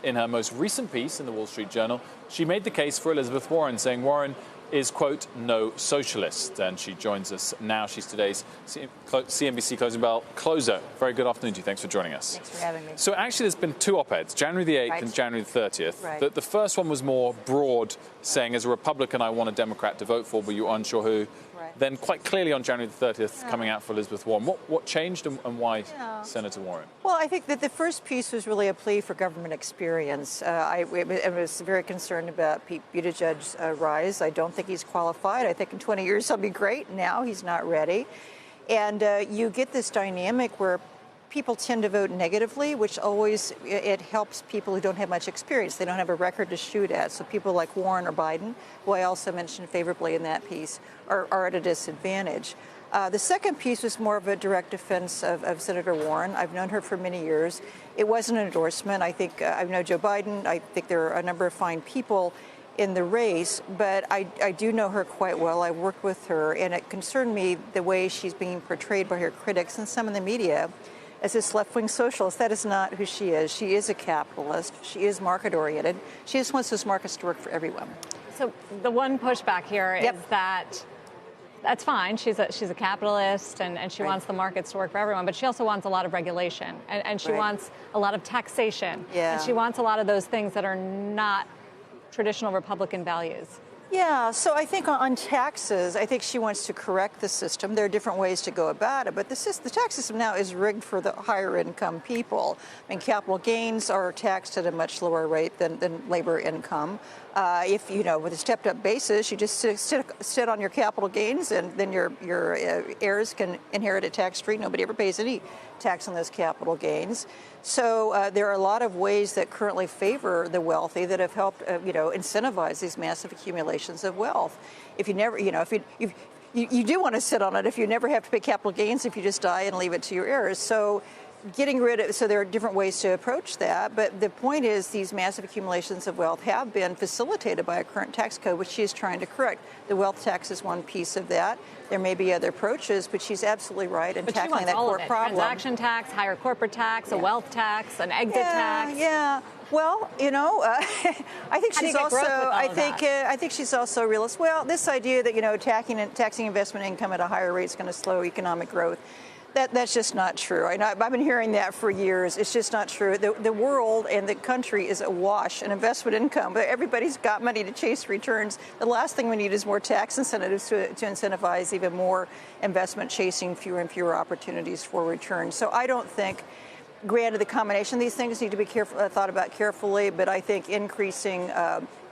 In her most recent piece in the Wall Street Journal, she made the case for Elizabeth Warren, saying Warren is, quote, no socialist. And she joins us now. She's today's CNBC Closing Bell closer. Very good afternoon to you. Thanks for joining us. Thanks for having me. So actually, there's been two op-eds, January the 8th and January the 30th. Right. The first one was more broad, saying as a Republican, I want a Democrat to vote for, but you're unsure who. Right. Then quite clearly on January the 30th, coming out for Elizabeth Warren. What changed and why Senator Warren? Well, I think that the first piece was really a plea for government experience. I was very concerned about Pete Buttigieg's rise. I don't think he's qualified. I think in 20 years he'll be great. Now he's not ready. And you get this dynamic where people tend to vote negatively, which always, it helps people who don't have much experience. They don't have a record to shoot at. So people like Warren or Biden, who I also mentioned favorably in that piece, are at a disadvantage. The second piece was more of a direct defense of Senator Warren. I've known her for many years. It wasn't an endorsement. I think I know Joe Biden. I think there are a number of fine people in the race, but I do know her quite well. I worked with her, and it concerned me the way she's being portrayed by her critics and some in the media as this left-wing socialist. That is not who she is. She is a capitalist. She is market-oriented. She just wants those markets to work for everyone. So the one pushback here is that that's fine. She's a capitalist, and she wants the markets to work for everyone, but she also wants a lot of regulation, and she wants a lot of taxation, and she wants a lot of those things that are not traditional Republican values. Yeah, so I think on taxes, I think she wants to correct the system. There are different ways to go about it, but the tax system now is rigged for the higher income people. I mean, capital gains are taxed at a much lower rate than labor income. If, with a stepped up basis, you just sit on your capital gains, and then your heirs can inherit it tax-free. Nobody ever pays any tax on those capital gains. So there are a lot of ways that currently favor the wealthy that have helped, incentivize these massive accumulations of wealth. If you never, if you do want to sit on it, if you never have to pay capital gains, if you just die and leave it to your heirs. So getting rid of, so there are different ways to approach that. But the point is these massive accumulations of wealth have been facilitated by a current tax code, which she is trying to correct. The wealth tax is one piece of that. There may be other approaches, but she's absolutely right in tackling that core problem. Transaction tax, higher corporate tax, a wealth tax, an exit tax. Yeah. Well, I think she's also. I think she's also a realist. Well, this idea that taxing investment income at a higher rate is going to slow economic growth. That's just not true. I've been hearing that for years. It's just not true. The world and the country is awash in investment income. But everybody's got money to chase returns. The last thing we need is more tax incentives to incentivize even more investment chasing, fewer and fewer opportunities for returns. So I don't think, granted, the combination of these things need to be thought about carefully, but I think increasing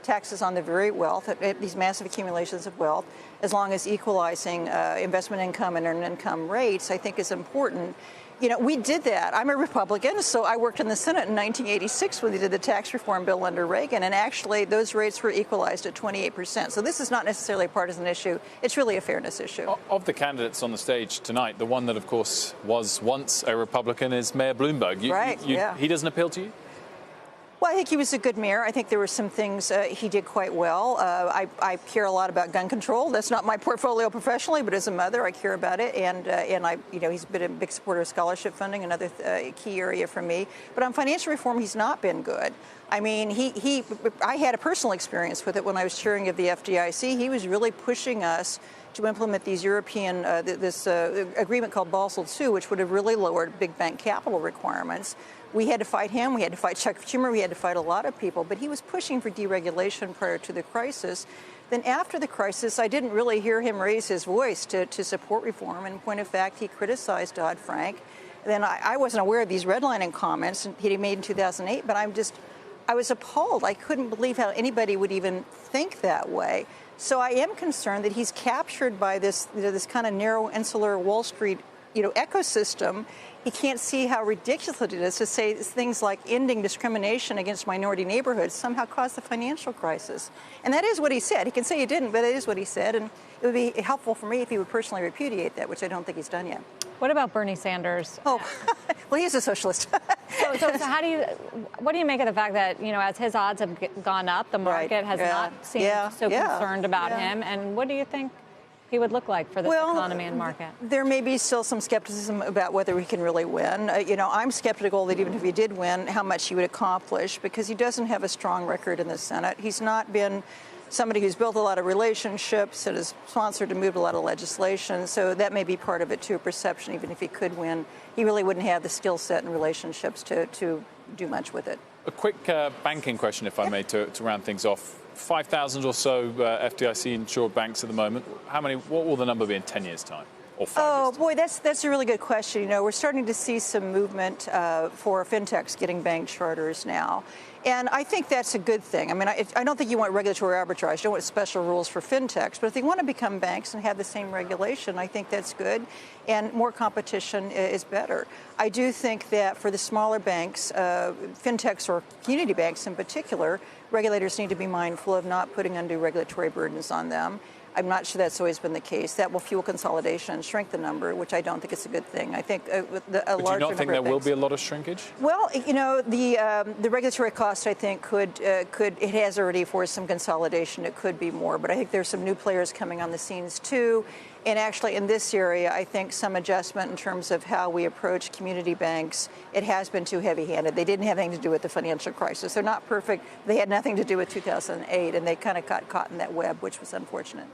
taxes on the very wealth, these massive accumulations of wealth, as long as equalizing investment income and earned income rates, I think is important. We did that. I'm a Republican, so I worked in the Senate in 1986 when they did the tax reform bill under Reagan, and actually those rates were equalized at 28%. So this is not necessarily a partisan issue. It's really a fairness issue. Of the candidates on the stage tonight, the one that, of course, was once a Republican is Mayor Bloomberg. He doesn't appeal to you? Well, I think he was a good mayor. I think there were some things he did quite well. I care a lot about gun control. That's not my portfolio professionally, but as a mother, I care about it. And he's been a big supporter of scholarship funding, another key area for me. But on financial reform, he's not been good. I mean, I had a personal experience with it when I was chairing of the FDIC. He was really pushing us to implement these European, this agreement called Basel II, which would have really lowered big bank capital requirements. We had to fight him. We had to fight Chuck Schumer. We had to fight a lot of people. But he was pushing for deregulation prior to the crisis. Then after the crisis, I didn't really hear him raise his voice to support reform. And in point of fact, he criticized Dodd-Frank. Then I wasn't aware of these redlining comments he made in 2008, but I was appalled. I couldn't believe how anybody would even think that way. So I am concerned that he's captured by this kind of narrow, insular Wall Street, ecosystem. He can't see how ridiculous it is to say things like ending discrimination against minority neighborhoods somehow caused the financial crisis. And that is what he said. He can say he didn't, but it is what he said. And it would be helpful for me if he would personally repudiate that, which I don't think he's done yet. What about Bernie Sanders? Oh, well, he's a socialist. So what do you make of the fact that, as his odds have gone up, the market has not seemed so concerned about him? And what do you think he would look like for this economy and market? There may be still some skepticism about whether he can really win. I'm skeptical that even if he did win, how much he would accomplish, because he doesn't have a strong record in the Senate. He's not been somebody who's built a lot of relationships and has sponsored and moved a lot of legislation. So that may be part of it, too, a perception. Even if he could win, he really wouldn't have the skill set and relationships to do much with it. A quick banking question, if I may, to round things off. 5,000 or so FDIC insured banks at the moment. What will the number be in 10 years' time? Or 5 years' time? Boy, that's a really good question. We're starting to see some movement for fintechs getting bank charters now. And I think that's a good thing. I mean, I don't think you want regulatory arbitrage. You don't want special rules for fintechs. But if they want to become banks and have the same regulation, I think that's good. And more competition is better. I do think that for the smaller banks, fintechs or community banks in particular, regulators need to be mindful of not putting undue regulatory burdens on them. I'm not sure that's always been the case. That will fuel consolidation and shrink the number, which I don't think is a good thing. I think a larger number of banks. But do you not think there will be a lot of shrinkage? Well, the regulatory cost, I think, it has already forced some consolidation. It could be more, but I think there's some new players coming on the scenes too. And actually, in this area, I think some adjustment in terms of how we approach community banks, it has been too heavy-handed. They didn't have anything to do with the financial crisis. They're not perfect. They had nothing to do with 2008, and they kind of got caught in that web, which was unfortunate.